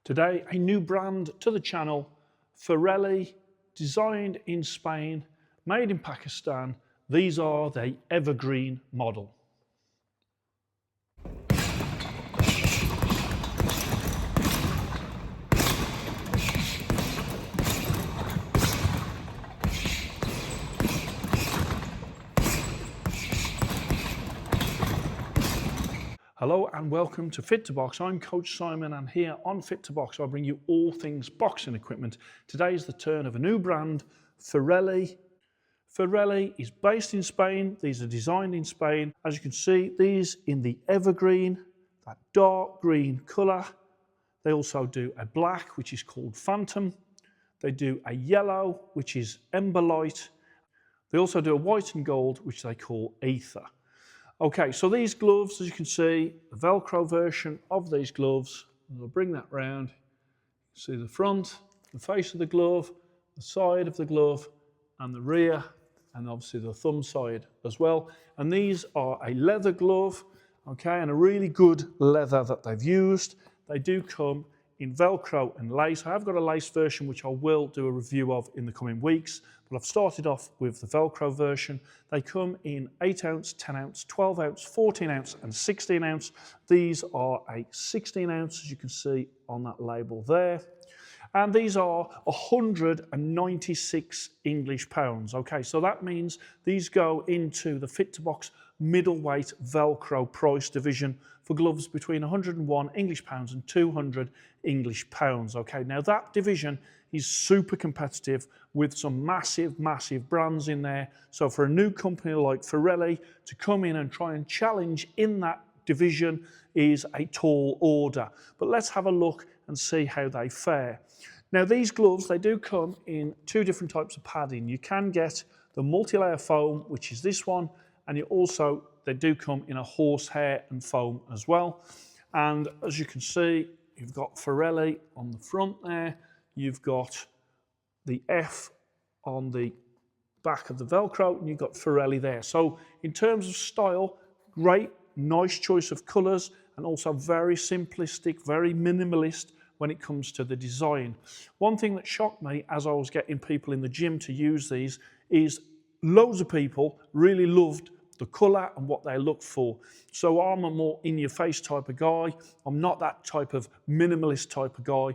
Today, a new brand to the channel, Fereli, designed in Spain, made in Pakistan. These are the Evergreen model. Hello and welcome to Fit to Box. I'm Coach Simon, and here on Fit to Box I bring you all things boxing equipment. Today is the turn of a new brand, Fereli. Fereli is based in Spain. These are designed in Spain. As you can see, these in the Evergreen, that dark green colour. They also do a black, which is called Phantom. They do a yellow, which is Ember Light. They also do a white and gold, which they call Ether. Okay, so these gloves, as you can see, the Velcro version of these gloves, I'll bring that round. See the front, the face of the glove, the side of the glove, and the rear, and obviously the thumb side as well. And these are a leather glove, okay, and a really good leather that they've used. They do come in Velcro and lace. I have got a lace version which I will do a review of in the coming weeks, but I've started off with the Velcro version. They come in 8 ounce, 10 ounce, 12 ounce, 14 ounce and 16 ounce. These are a 16 ounce, as you can see on that label there. And these are 196 English pounds. Okay, so that means these go into the Fit to Box middleweight Velcro price division for gloves between 101 English pounds and 200 English pounds. Okay, now that division is super competitive with some massive, massive brands in there. So for a new company like Fereli to come in and try and challenge in that division is a tall order. But let's have a look and see how they fare. Now these gloves, they do come in two different types of padding. You can get the multi-layer foam, which is this one, and they do come in a horsehair and foam as well. And as you can see, you've got Fereli on the front there. You've got the F on the back of the Velcro, and you've got Fereli there. So in terms of style, great, nice choice of colours, and also very simplistic, very minimalist when it comes to the design. One thing that shocked me as I was getting people in the gym to use these is loads of people really loved the colour and what they look for. So I'm a more in-your-face type of guy. I'm not that type of minimalist type of guy,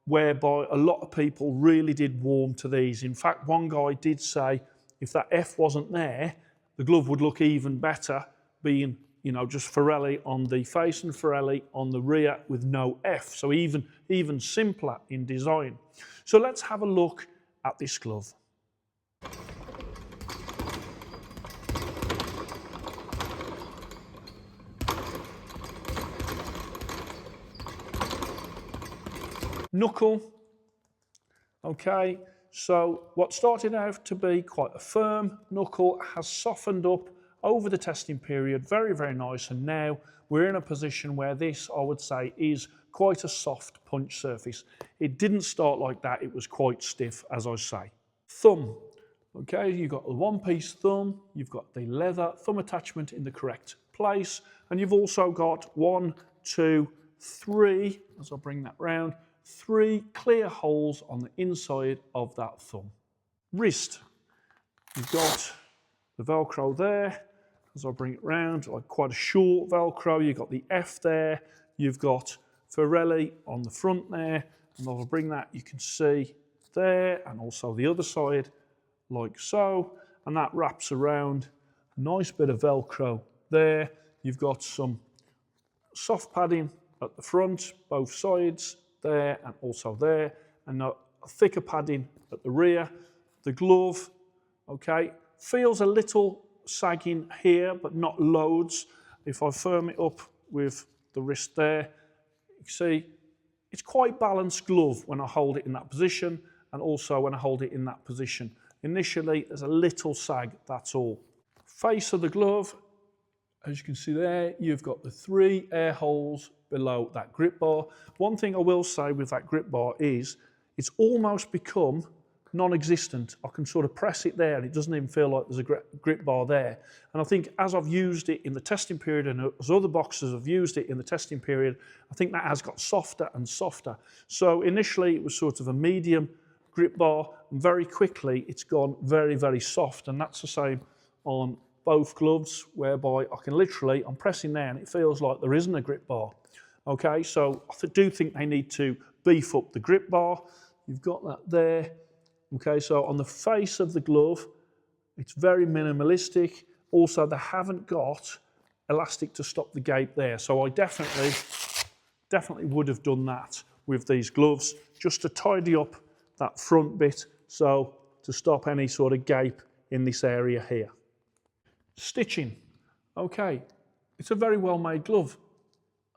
whereby a lot of people really did warm to these. In fact, one guy did say if that F wasn't there, the glove would look even better, being, you know, just Fereli on the face and Fereli on the rear with no F. So even simpler in design. So let's have a look at this glove. Knuckle, okay, so what started out to be quite a firm knuckle has softened up over the testing period, very, very nice, and now we're in a position where this, I would say, is quite a soft punch surface. It didn't start like that, it was quite stiff, as I say. Thumb, okay, you've got a one-piece thumb, you've got the leather thumb attachment in the correct place, and you've also got 1, 2, 3, as I'll bring that round, 3 clear holes on the inside of that thumb. Wrist, you've got the Velcro there, as I bring it round, like quite a short Velcro. You've got the F there, you've got Fereli on the front there, and I'll bring that, you can see there, and also the other side, like so, and that wraps around. A nice bit of Velcro there. You've got some soft padding at the front, both sides, there and also there, and a thicker padding at the rear. The glove, okay, feels a little sagging here, but not loads. If I firm it up with the wrist there, you can see it's quite balanced glove when I hold it in that position, and also when I hold it in that position. Initially, there's a little sag, that's all. Face of the glove, as you can see there, you've got the 3 air holes below that grip bar. One thing I will say with that grip bar is it's almost become non-existent. I can sort of press it there and it doesn't even feel like there's a grip bar there. And I think as I've used it in the testing period and as other boxers have used it in the testing period, I think that has got softer and softer. So initially it was sort of a medium grip bar, and very quickly it's gone very, very soft, and that's the same on both gloves, whereby I can literally, I'm pressing there and it feels like there isn't a grip bar. Okay, so I do think they need to beef up the grip bar. You've got that there. Okay, so on the face of the glove, it's very minimalistic. Also, they haven't got elastic to stop the gape there. So I definitely would have done that with these gloves, just to tidy up that front bit, so to stop any sort of gape in this area here. Stitching. Okay, it's a very well made glove.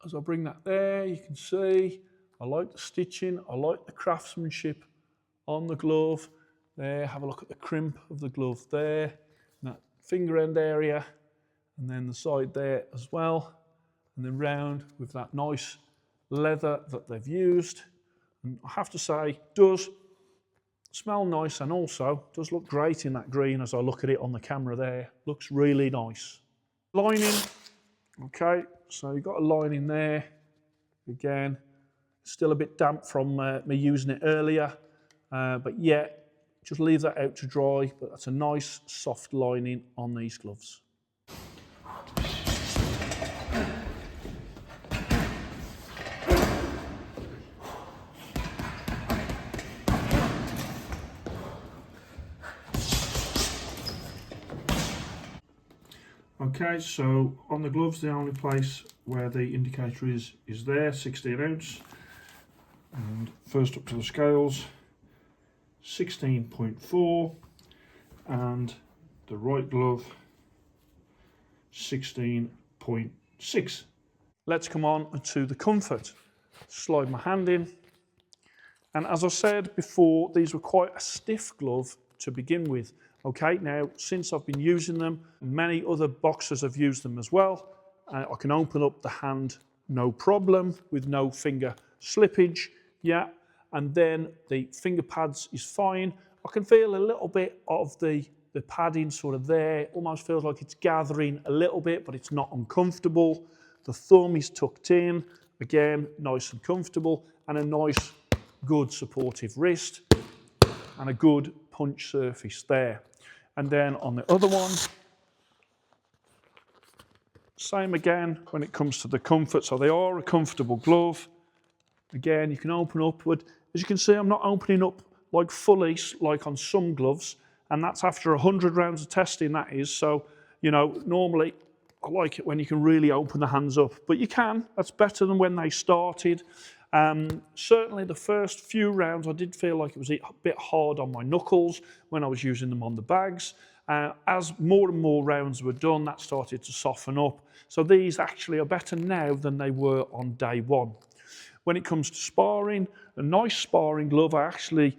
As I bring that there, you can see, I like the stitching, I like the craftsmanship on the glove. There, have a look at the crimp of the glove there, that finger end area, and then the side there as well, and then round with that nice leather that they've used. And I have to say, does smell nice, and also does look great in that green as I look at it on the camera there. Looks really nice. Lining, okay, so you've got a lining there. Again, still a bit damp from me using it earlier, but yeah, just leave that out to dry, but that's a nice soft lining on these gloves. Okay, so on the gloves, the only place where the indicator is there, 16 ounce. And first up to the scales, 16.4, and the right glove, 16.6. Let's come on to the comfort. Slide my hand in. And as I said before, these were quite a stiff glove to begin with. Okay, now since I've been using them, many other boxers have used them as well. I can open up the hand no problem with no finger slippage, yeah. And then the finger pads is fine. I can feel a little bit of the padding sort of there. Almost feels like it's gathering a little bit, but it's not uncomfortable. The thumb is tucked in, again, nice and comfortable, and a nice, good supportive wrist, and a good punch surface there. And then on the other one, same again when it comes to the comfort. So they are a comfortable glove. Again, you can open up, but as you can see, I'm not opening up like fully like on some gloves, and that's after 100 rounds of testing, that is. So, you know, normally I like it when you can really open the hands up, but you can. That's better than when they started. Certainly the first few rounds I did feel like it was a bit hard on my knuckles when I was using them on the bags. As more and more rounds were done, that started to soften up. So these actually are better now than they were on day one. When it comes to sparring, a nice sparring glove, I actually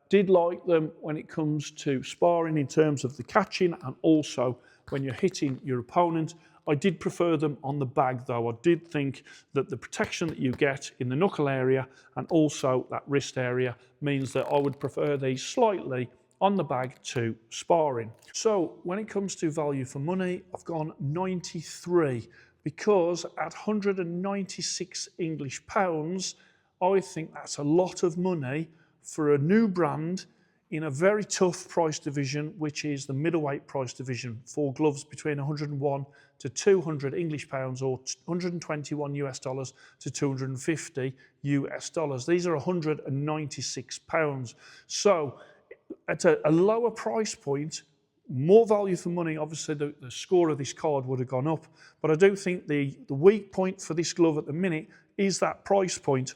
did like them when it comes to sparring in terms of the catching, and also when you're hitting your opponent. I did prefer them on the bag though. I did think that the protection that you get in the knuckle area and also that wrist area means that I would prefer these slightly on the bag to sparring. So when it comes to value for money, I've gone 93 because at 196 English pounds, I think that's a lot of money for a new brand in a very tough price division, which is the middleweight price division for gloves between 101 to 200 English pounds, or 121 US dollars to 250 US dollars. These are 196 pounds. So at a lower price point, more value for money, obviously the score of this card would have gone up, but I do think the weak point for this glove at the minute is that price point,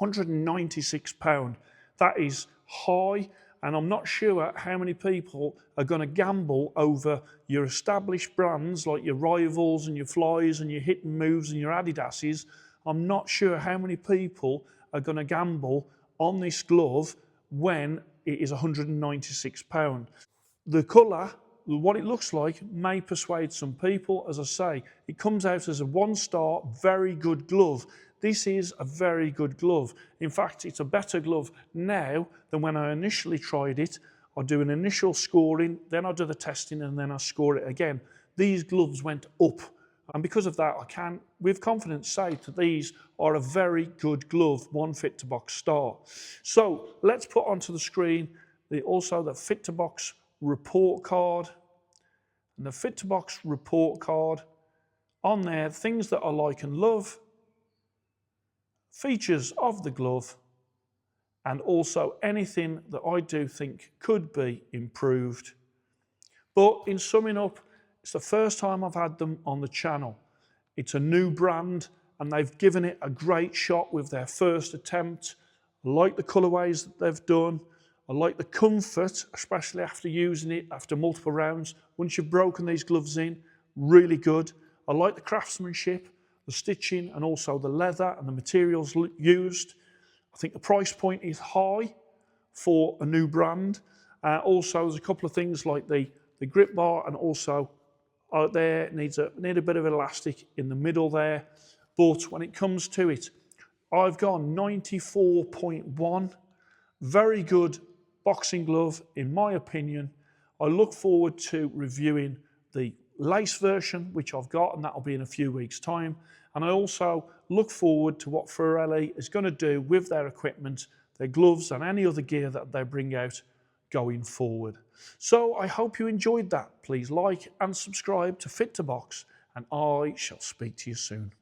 £196. That is high, and I'm not sure how many people are going to gamble over your established brands like your Rivals and your Flies and your Hit and Moves and your Adidases. I'm not sure how many people are going to gamble on this glove when it is £196. The colour, what it looks like, may persuade some people. As I say, it comes out as a one-star, very good glove. this is a very good glove. In fact, it's a better glove now than when I initially tried it. I do an initial scoring, then I do the testing, and then I score it again. These gloves went up, and because of that, I can, with confidence, say that these are a very good glove, one Fit to Box star. So let's put onto the screen also the Fit to Box report card. And the Fit to Box report card, on there, things that I like and love, features of the glove, and also anything that I do think could be improved. But in summing up, it's the first time I've had them on the channel. It's a new brand and they've given it a great shot with their first attempt. I like the colourways that they've done. I like the comfort, especially after using it after multiple rounds. Once you've broken these gloves in, really good. I like the craftsmanship, the stitching, and also the leather and the materials used. I think the price point is high for a new brand. Also, there's a couple of things like the grip bar, and also there need a bit of elastic in the middle there. But when it comes to it, I've gone 94.1. Very good boxing glove, in my opinion. I look forward to reviewing the lace version, which I've got, and that'll be in a few weeks' time. And I also look forward to what Fereli is going to do with their equipment, their gloves, and any other gear that they bring out going forward. So I hope you enjoyed that. Please like and subscribe to Fit to Box, and I shall speak to you soon.